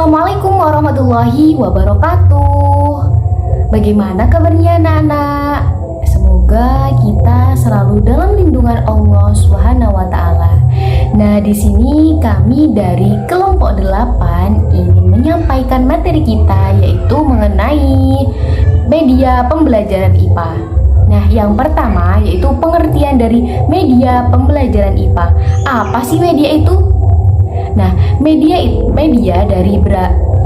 Assalamualaikum warahmatullahi wabarakatuh. Bagaimana kabarnya anak-anak? Semoga kita selalu dalam lindungan Allah Subhanahu wa taala. Nah, di sini kami dari kelompok 8 ingin menyampaikan materi kita, yaitu mengenai media pembelajaran IPA. Nah, yang pertama yaitu pengertian dari media pembelajaran IPA. Apa sih media itu? Nah, media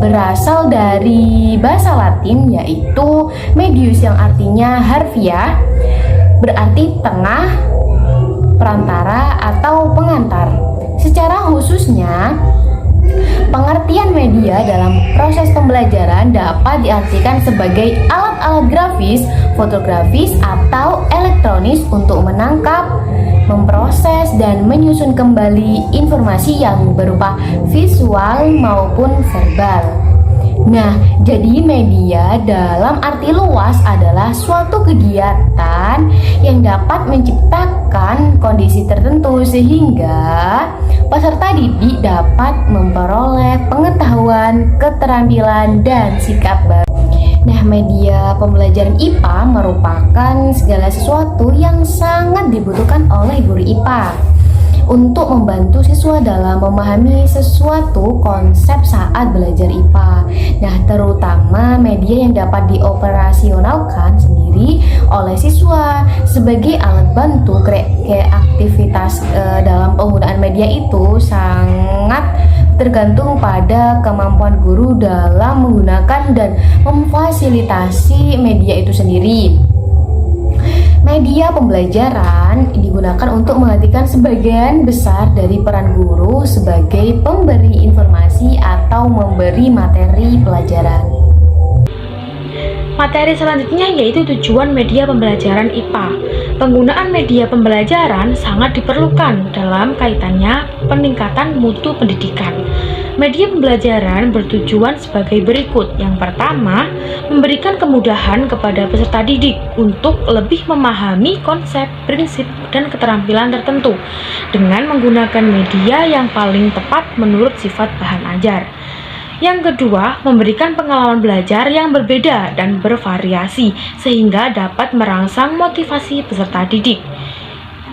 berasal dari bahasa Latin, yaitu medius, yang artinya harfiah, berarti tengah, perantara, atau pengantar. Secara khususnya, pengertian media dalam proses pembelajaran dapat diartikan sebagai alat-alat grafis, fotografis, atau elektronis untuk menangkap, memproses, dan menyusun kembali informasi yang berupa visual maupun verbal. Nah, jadi media dalam arti luas adalah suatu kegiatan yang dapat menciptakan kondisi tertentu sehingga peserta didik dapat memperoleh pengetahuan, keterampilan, dan sikap baru. Nah, media pembelajaran IPA merupakan segala sesuatu yang sangat dibutuhkan oleh guru IPA untuk membantu siswa dalam memahami sesuatu konsep saat belajar IPA. Nah, terutama media yang dapat dioperasionalkan sendiri oleh siswa sebagai alat bantu kreativitas dalam penggunaan media itu sangat tergantung pada kemampuan guru dalam menggunakan dan memfasilitasi media itu sendiri. Media pembelajaran digunakan untuk menggantikan sebagian besar dari peran guru sebagai pemberi informasi atau memberi materi pelajaran. Materi selanjutnya yaitu tujuan media pembelajaran IPA. Penggunaan media pembelajaran sangat diperlukan dalam kaitannya peningkatan mutu pendidikan. Media pembelajaran bertujuan sebagai berikut. Yang pertama, memberikan kemudahan kepada peserta didik untuk lebih memahami konsep, prinsip, dan keterampilan tertentu dengan menggunakan media yang paling tepat menurut sifat bahan ajar. Yang kedua, memberikan pengalaman belajar yang berbeda dan bervariasi sehingga dapat merangsang motivasi peserta didik.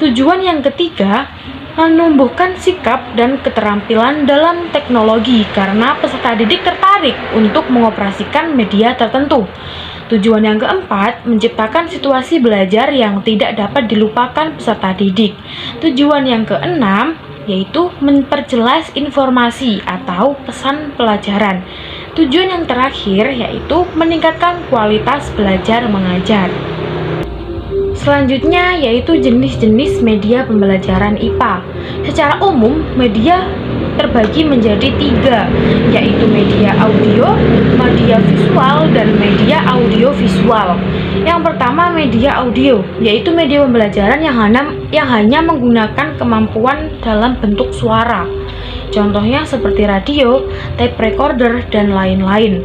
Tujuan yang ketiga, menumbuhkan sikap dan keterampilan dalam teknologi karena peserta didik tertarik untuk mengoperasikan media tertentu. Tujuan yang keempat, menciptakan situasi belajar yang tidak dapat dilupakan peserta didik. Tujuan yang keenam, yaitu memperjelas informasi atau pesan pelajaran. Tujuan yang terakhir yaitu meningkatkan kualitas belajar mengajar. Selanjutnya yaitu jenis-jenis media pembelajaran IPA. Secara umum, media terbagi menjadi 3, yaitu media audio, media visual, dan media audiovisual. Yang pertama, media audio, yaitu media pembelajaran yang hanya menggunakan kemampuan dalam bentuk suara. Contohnya seperti radio, tape recorder, dan lain-lain.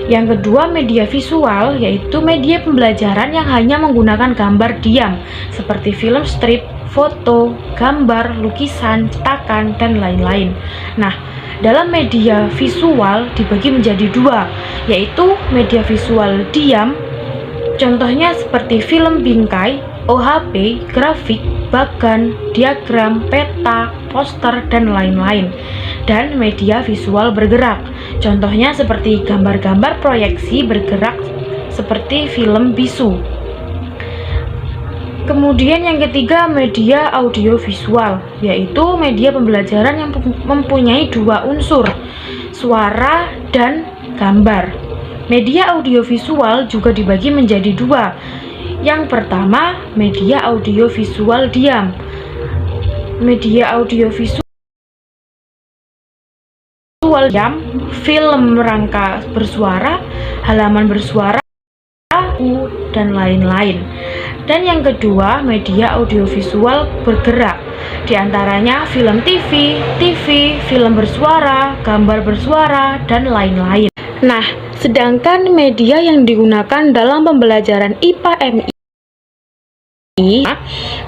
Yang kedua, media visual, yaitu media pembelajaran yang hanya menggunakan gambar diam, seperti film strip, foto, gambar, lukisan, cetakan, dan lain-lain. Nah, dalam media visual dibagi menjadi 2, yaitu media visual diam, contohnya seperti film bingkai, OHP, grafik, bagan, diagram, peta, poster, dan lain-lain. Dan media visual bergerak, contohnya seperti gambar-gambar proyeksi bergerak seperti film bisu. Kemudian yang ketiga, media audiovisual, yaitu media pembelajaran yang mempunyai 2 unsur, suara dan gambar. Media audiovisual juga dibagi menjadi 2. Yang pertama, media audiovisual diam. Media audiovisual diam, film rangka bersuara, halaman bersuara, dan lain-lain. Dan yang kedua, media audiovisual bergerak. Di antaranya film TV, film bersuara, gambar bersuara, dan lain-lain. Nah, sedangkan media yang digunakan dalam pembelajaran IPA-MI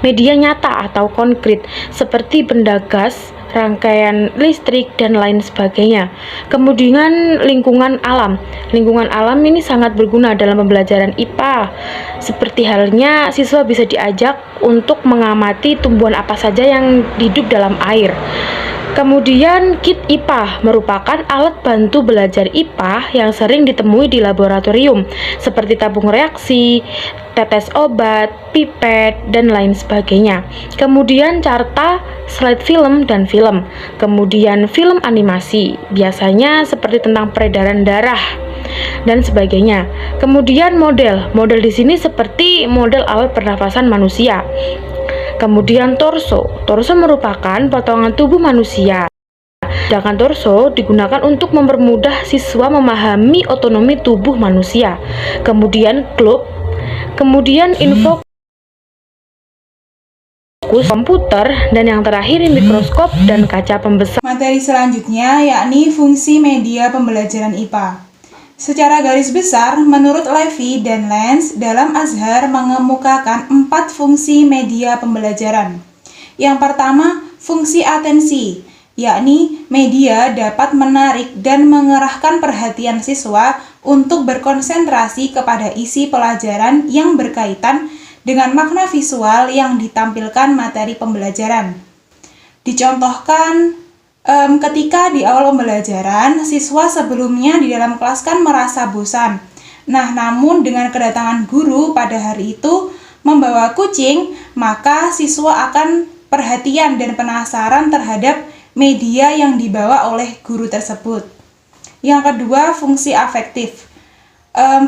media nyata atau konkret seperti benda gas, rangkaian listrik, dan lain sebagainya. Kemudian lingkungan alam. Lingkungan alam ini sangat berguna dalam pembelajaran IPA. Seperti halnya siswa bisa diajak untuk mengamati tumbuhan apa saja yang hidup dalam air. Kemudian kit IPA merupakan alat bantu belajar IPA yang sering ditemui di laboratorium seperti tabung reaksi, tetes obat, pipet, dan lain sebagainya. Kemudian carta, slide film, dan film. Kemudian film animasi, biasanya seperti tentang peredaran darah dan sebagainya. Kemudian model di sini seperti model alat pernafasan manusia. Kemudian torso merupakan potongan tubuh manusia. Sedangkan torso digunakan untuk mempermudah siswa memahami otonomi tubuh manusia. Kemudian globe, kemudian info komputer, dan yang terakhir mikroskop dan kaca pembesar. Materi selanjutnya yakni fungsi media pembelajaran IPA. Secara garis besar, menurut Levy dan Lenz, dalam Azhar mengemukakan 4 fungsi media pembelajaran. Yang pertama, fungsi atensi, yakni media dapat menarik dan mengerahkan perhatian siswa untuk berkonsentrasi kepada isi pelajaran yang berkaitan dengan makna visual yang ditampilkan materi pembelajaran. Dicontohkan, ketika di awal pembelajaran, siswa sebelumnya di dalam kelas kan merasa bosan. Nah, namun dengan kedatangan guru pada hari itu membawa kucing, maka siswa akan perhatian dan penasaran terhadap media yang dibawa oleh guru tersebut. Yang kedua, fungsi afektif.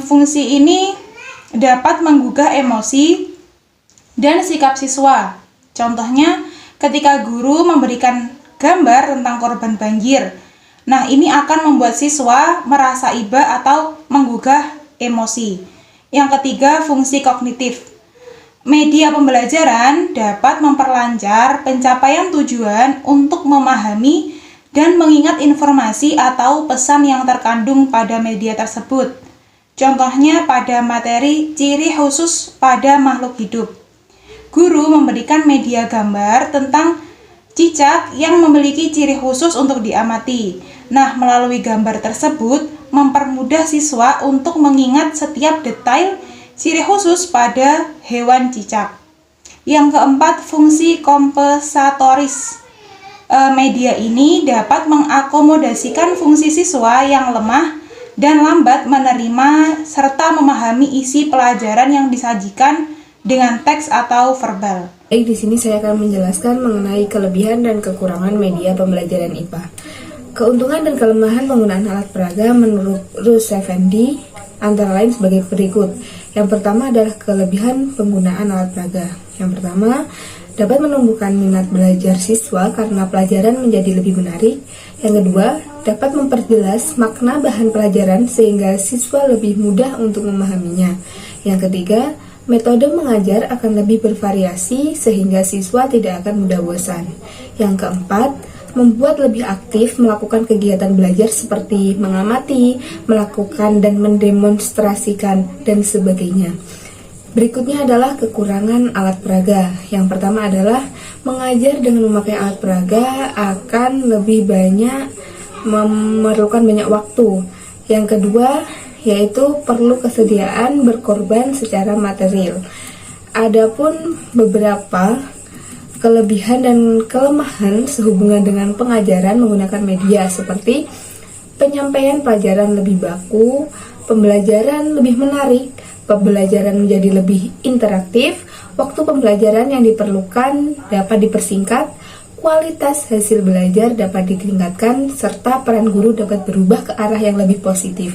Fungsi ini dapat menggugah emosi dan sikap siswa. Contohnya, ketika guru memberikan gambar tentang korban banjir. Nah, ini akan membuat siswa merasa iba atau menggugah emosi. Yang ketiga, fungsi kognitif. Media pembelajaran dapat memperlancar pencapaian tujuan untuk memahami dan mengingat informasi atau pesan yang terkandung pada media tersebut. Contohnya pada materi ciri khusus pada makhluk hidup. Guru memberikan media gambar tentang cicak yang memiliki ciri khusus untuk diamati. Nah, melalui gambar tersebut mempermudah siswa untuk mengingat setiap detail ciri khusus pada hewan cicak. Yang keempat, fungsi kompensatoris. Media ini dapat mengakomodasikan fungsi siswa yang lemah dan lambat menerima serta memahami isi pelajaran yang disajikan dengan teks atau verbal. Di sini saya akan menjelaskan mengenai kelebihan dan kekurangan media pembelajaran IPA. Keuntungan dan kelemahan penggunaan alat peraga menurut Rus Effendi antara lain sebagai berikut. Yang pertama adalah kelebihan penggunaan alat peraga. Yang pertama, dapat menumbuhkan minat belajar siswa karena pelajaran menjadi lebih menarik. Yang kedua, dapat memperjelas makna bahan pelajaran sehingga siswa lebih mudah untuk memahaminya. Yang ketiga, metode mengajar akan lebih bervariasi sehingga siswa tidak akan mudah bosan. Yang keempat, membuat lebih aktif melakukan kegiatan belajar seperti mengamati, melakukan dan mendemonstrasikan, dan sebagainya. Berikutnya adalah kekurangan alat peraga. Yang pertama adalah mengajar dengan memakai alat peraga akan lebih banyak memerlukan banyak waktu. Yang kedua, yaitu perlu kesediaan berkorban secara material. Adapun beberapa kelebihan dan kelemahan sehubungan dengan pengajaran menggunakan media seperti penyampaian pelajaran lebih baku, pembelajaran lebih menarik, pembelajaran menjadi lebih interaktif, waktu pembelajaran yang diperlukan dapat dipersingkat, kualitas hasil belajar dapat ditingkatkan, serta peran guru dapat berubah ke arah yang lebih positif.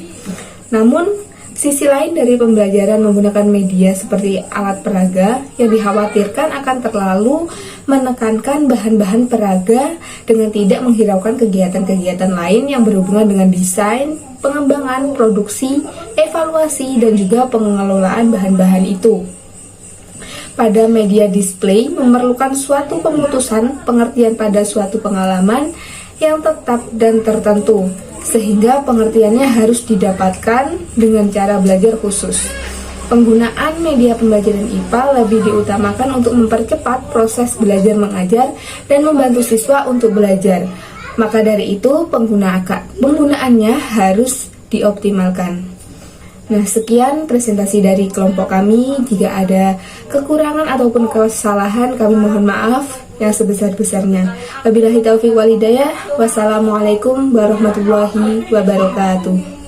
Namun, sisi lain dari pembelajaran menggunakan media seperti alat peraga yang dikhawatirkan akan terlalu menekankan bahan-bahan peraga dengan tidak menghiraukan kegiatan-kegiatan lain yang berhubungan dengan desain, pengembangan, produksi, evaluasi, dan juga pengelolaan bahan-bahan itu. Pada media display memerlukan suatu pemutusan pengertian pada suatu pengalaman yang tetap dan tertentu, sehingga pengertiannya harus didapatkan dengan cara belajar khusus. Penggunaan media pembelajaran IPA lebih diutamakan untuk mempercepat proses belajar mengajar dan membantu siswa untuk belajar. Maka dari itu, penggunaannya harus dioptimalkan. Nah, sekian presentasi dari kelompok kami. Jika ada kekurangan ataupun kesalahan, kami mohon maaf yang sebesar-besarnya. Wabillahi taufiq wal hidayah. Wassalamualaikum warahmatullahi wabarakatuh.